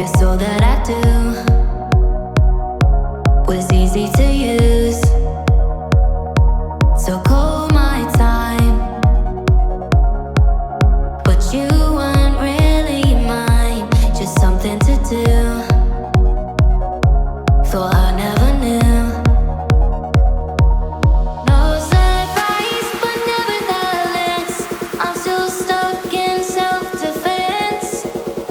'Cause all that I do was easy to use. So call my time, but you weren't really mine. Just something to do. Thought I never knew. No surprise, but nevertheless, I'm still stuck in self-defense.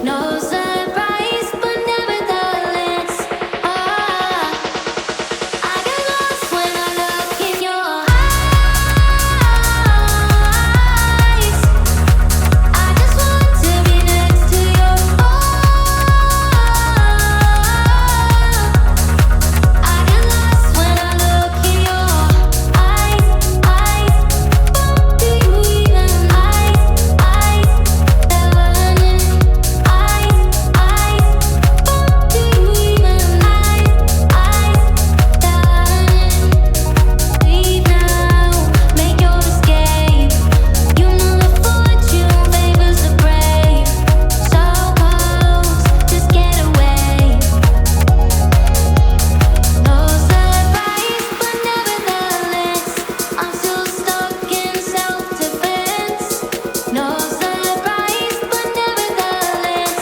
No surprise, but nevertheless, I get lost when I look in your eyes. I just want to be next to your I get lost when I look in your eyes. Do you even eyes? Learning do you even learning? Leave now, make your escape. You know the fortune favors the brave. So close, just get away. No surprise, but nevertheless, I'm still stuck in self-defense. No surprise, but nevertheless,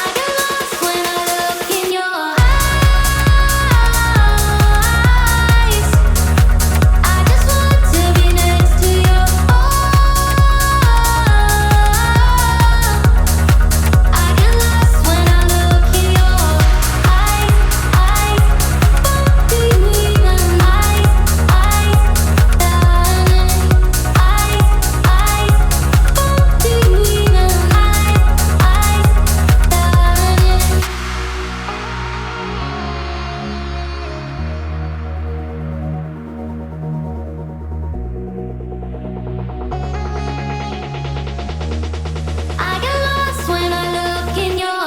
I get lost when I look in your eyes. I just want to be next to your I get lost when I look in your eyes. Do you even learning? Do you even I get lost when I look in your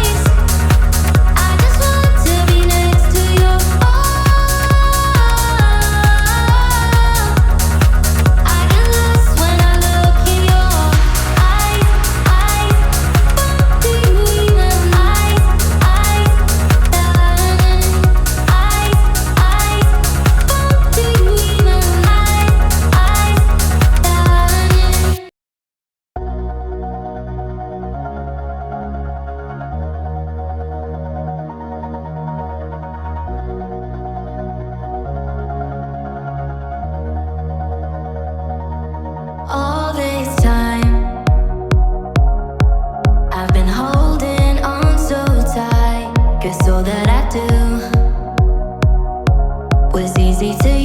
eyes. I just want to be next to your I get lost when I look in your eyes. Do you even do you even all this time I've been holding on so tight, 'cause all that I do was easy to